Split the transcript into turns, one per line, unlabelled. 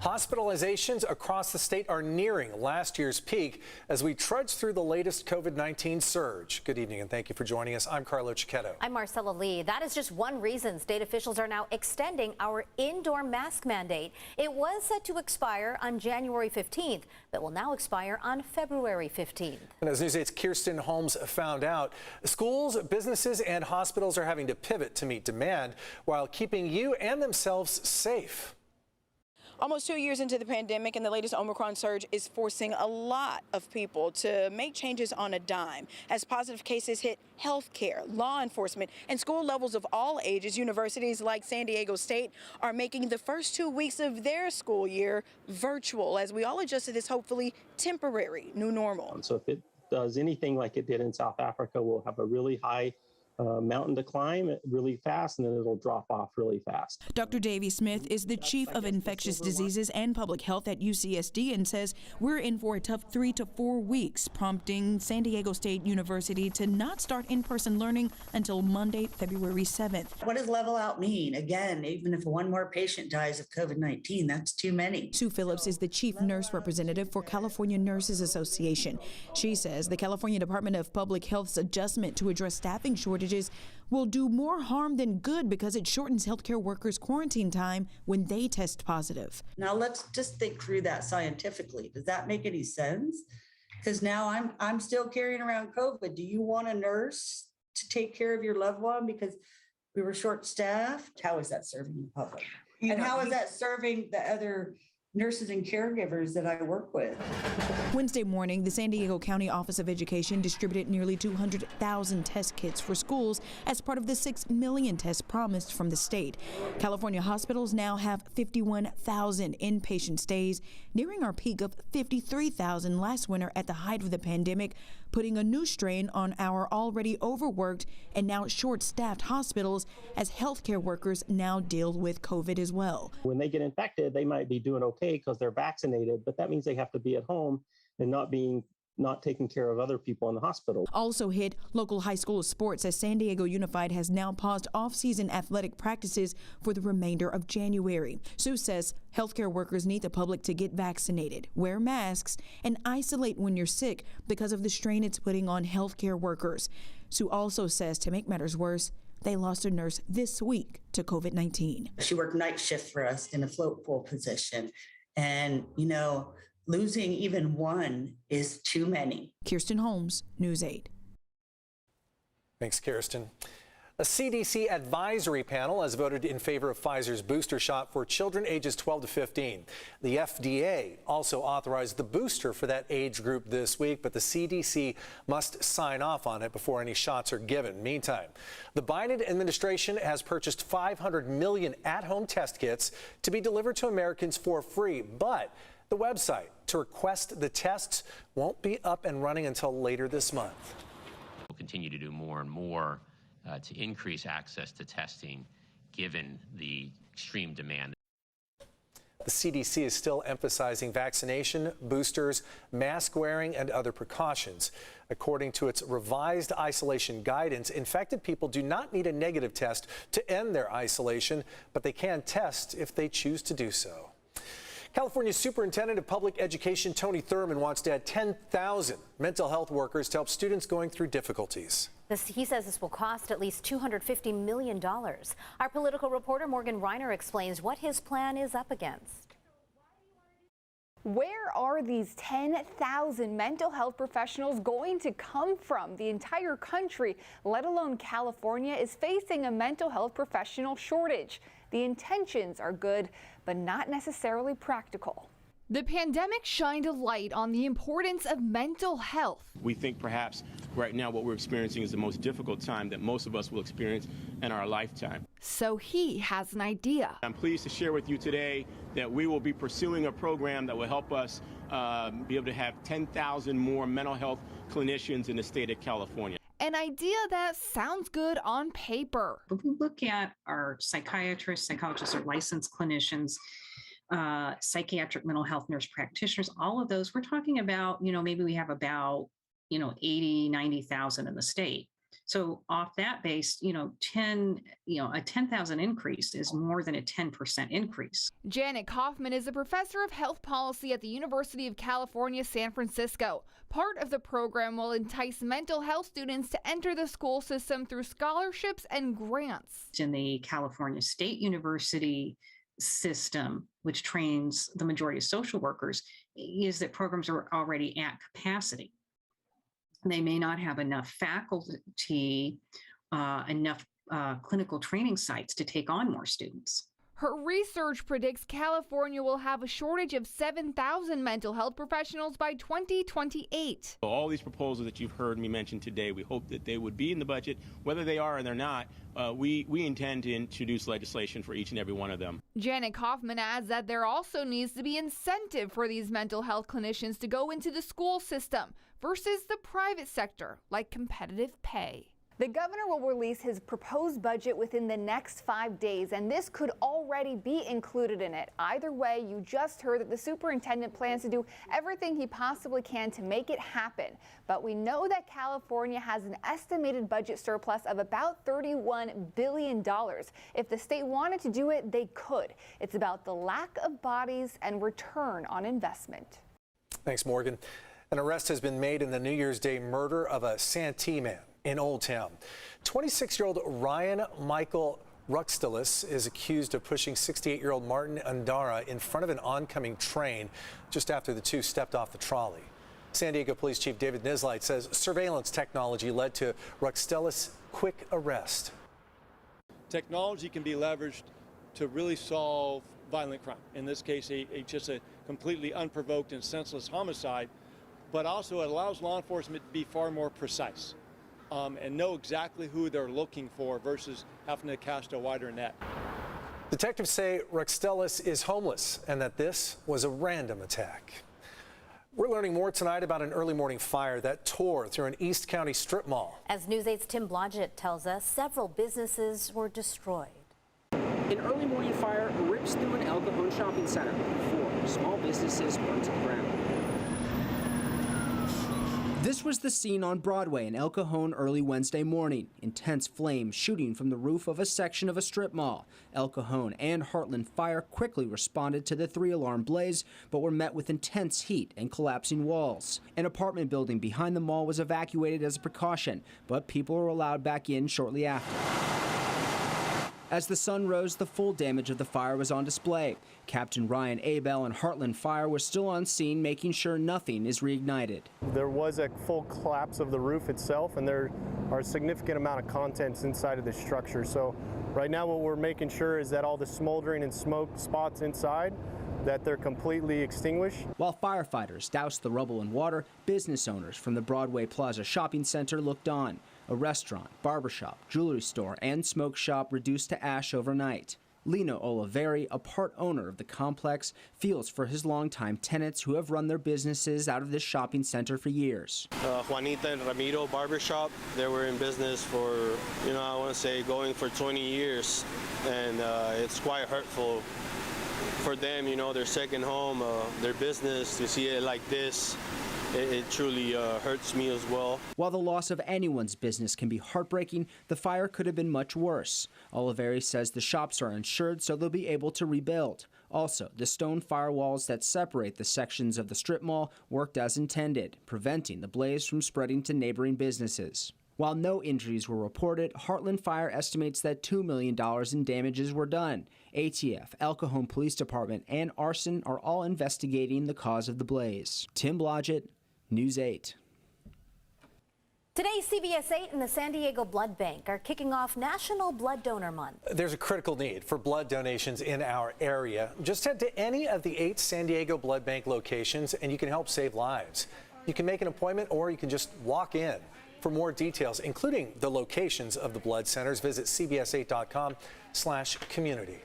Hospitalizations across the state are nearing last year's peak as we trudge through the latest COVID-19 surge. Good evening and thank you for joining us. I'm Carlo Cicchetto.
I'm Marcella Lee. That is just one reason state officials are now extending our indoor mask mandate. It was set to expire on January 15th, but will now expire on February 15th.
And as News 8's Kirsten Holmes found out, schools, businesses, and hospitals are having to pivot to meet demand while keeping you and themselves safe.
Almost 2 years into the pandemic, and the latest Omicron surge is forcing a lot of people to make changes on a dime. As positive cases hit healthcare, law enforcement, and school levels of all ages, universities like San Diego State are making the first 2 weeks of their school year virtual as we all adjust to this hopefully temporary new normal.
So if it does anything like it did in South Africa, we'll have a really high mountain to climb really fast, and then it'll drop off really fast.
Dr. Davey Smith is the chief of infectious diseases and public health at UCSD and says we're in for a tough 3 to 4 weeks, prompting San Diego State University to not start in-person learning until Monday, February 7th.
What does level out mean? Again, even if one more patient dies of COVID-19, that's too many.
Sue Phillips is the chief nurse representative for California Nurses Association. She says the California Department of Public Health's adjustment to address staffing shortages will do more harm than good because it shortens healthcare workers' quarantine time when they test positive.
Now let's just think through that scientifically. Does that make any sense? Because now I'm still carrying around COVID. Do you want a nurse to take care of your loved one because we were short-staffed? How is that serving the public? And how is that serving the other nurses and caregivers that I work with?
Wednesday morning, the San Diego County Office of Education distributed nearly 200,000 test kits for schools as part of the 6 million tests promised from the state. California hospitals now have 51,000 inpatient stays, nearing our peak of 53,000 last winter at the height of the pandemic, putting a new strain on our already overworked and now short-staffed hospitals as healthcare workers now deal with COVID as well.
When they get infected, they might be doing okay because they're vaccinated, but that means they have to be at home and not taking care of other people in the hospital.
Also hit local high school sports as San Diego Unified has now paused off-season athletic practices for the remainder of January. Sue says healthcare workers need the public to get vaccinated, wear masks, and isolate when you're sick because of the strain it's putting on healthcare workers. Sue also says to make matters worse, they lost a nurse this week to COVID-19.
She worked night shift for us in a float pool position. And, losing even one is too many.
Kirsten Holmes, News 8.
Thanks, Kirsten. A CDC advisory panel has voted in favor of Pfizer's booster shot for children ages 12 to 15. The FDA also authorized the booster for that age group this week, but the CDC must sign off on it before any shots are given. Meantime, the Biden administration has purchased 500 million at-home test kits to be delivered to Americans for free, but the website to request the tests won't be up and running until later this month.
We'll continue to do more and more to increase access to testing, given the extreme demand.
The CDC is still emphasizing vaccination, boosters, mask wearing, and other precautions. According to its revised isolation guidance, infected people do not need a negative test to end their isolation, but they can test if they choose to do so. California Superintendent of Public Education Tony Thurmond wants to add 10,000 mental health workers to help students going through difficulties.
He says this will cost at least $250 million. Our political reporter Morgan Reiner explains what his plan is up against.
Where are these 10,000 mental health professionals going to come from? The entire country, let alone California, is facing a mental health professional shortage. The intentions are good, but not necessarily practical.
The pandemic shined a light on the importance of mental health.
We think perhaps right now what we're experiencing is the most difficult time that most of us will experience in our lifetime.
So he has an idea.
I'm pleased to share with you today that we will be pursuing a program that will help us be able to have 10,000 more mental health clinicians in the state of California.
An idea that sounds good on paper.
If we look at our psychiatrists, psychologists, or licensed clinicians, psychiatric mental health nurse practitioners, all of those, we're talking about, maybe we have about, 80, 90,000 in the state. So off that base, a 10,000 increase is more than a 10% increase.
Janet Kaufman is a professor of health policy at the University of California, San Francisco. Part of the program will entice mental health students to enter the school system through scholarships and grants.
In the California State University system, which trains the majority of social workers, is that programs are already at capacity. They may not have enough faculty, enough clinical training sites to take on more students.
Her research predicts California will have a shortage of 7,000 mental health professionals by 2028.
All these proposals that you've heard me mention today, we hope that they would be in the budget. Whether they are or they're not, we intend to introduce legislation for each and every one of them.
Janet Kaufman adds that there also needs to be incentive for these mental health clinicians to go into the school system versus the private sector, like competitive pay.
The governor will release his proposed budget within the next 5 days, and this could already be included in it. Either way, you just heard that the superintendent plans to do everything he possibly can to make it happen. But we know that California has an estimated budget surplus of about $31 billion. If the state wanted to do it, they could. It's about the lack of bodies and return on investment.
Thanks, Morgan. An arrest has been made in the New Year's Day murder of a Santee man in Old Town. 26-year-old Ryan Michael Ruxtelis is accused of pushing 68-year-old Martin Andara in front of an oncoming train just after the two stepped off the trolley. San Diego Police Chief David Nislight says surveillance technology led to Ruxtelis' quick arrest.
Technology can be leveraged to really solve violent crime. In this case, just a completely unprovoked and senseless homicide, but also it allows law enforcement to be far more precise and know exactly who they're looking for versus having to cast a wider net.
Detectives say Ruxtelis is homeless and that this was a random attack. We're learning more tonight about an early morning fire that tore through an East County strip mall.
As News 8's Tim Blodgett tells us, several businesses were destroyed.
An early morning fire rips through an El Cajon shopping center. 4 small businesses burned to the ground. This was the scene on Broadway in El Cajon early Wednesday morning. Intense flames shooting from the roof of a section of a strip mall. El Cajon and Heartland Fire quickly responded to the 3-alarm blaze, but were met with intense heat and collapsing walls. An apartment building behind the mall was evacuated as a precaution, but people were allowed back in shortly after. As the sun rose, the full damage of the fire was on display. Captain Ryan Abel and Heartland Fire were still on scene, making sure nothing is reignited.
There was a full collapse of the roof itself, and there are a significant amount of contents inside of the structure. So right now what we're making sure is that all the smoldering and smoke spots inside, that they're completely extinguished.
While firefighters doused the rubble in water, business owners from the Broadway Plaza Shopping Center looked on. A restaurant, barbershop, jewelry store, and smoke shop reduced to ash overnight. Lino Oliveri, a part owner of the complex, feels for his longtime tenants who have run their businesses out of this shopping center for years.
Juanita and Ramiro barbershop, they were in business for, I want to say going for 20 years. And it's quite hurtful for them, their second home, their business, to see it like this. It truly hurts me as well. While the loss of anyone's business can be heartbreaking, the fire could have been much worse. Oliveri says the shops are insured, so they'll be able to rebuild. Also, the stone firewalls that separate the sections of the strip mall worked as intended, preventing the blaze from spreading to neighboring businesses. While no injuries were reported, Heartland Fire estimates that $2 million in damages were done. ATF, El Cajon Police Department, and arson are all investigating the cause of the blaze. Tim Blodgett, News 8.
Today, CBS 8 and the San Diego Blood Bank are kicking off National Blood Donor Month.
There's a critical need for blood donations in our area. Just head to any of the 8 San Diego Blood Bank locations and you can help save lives. You can make an appointment or you can just walk in. For more details, including the locations of the blood centers, visit cbs8.com/community.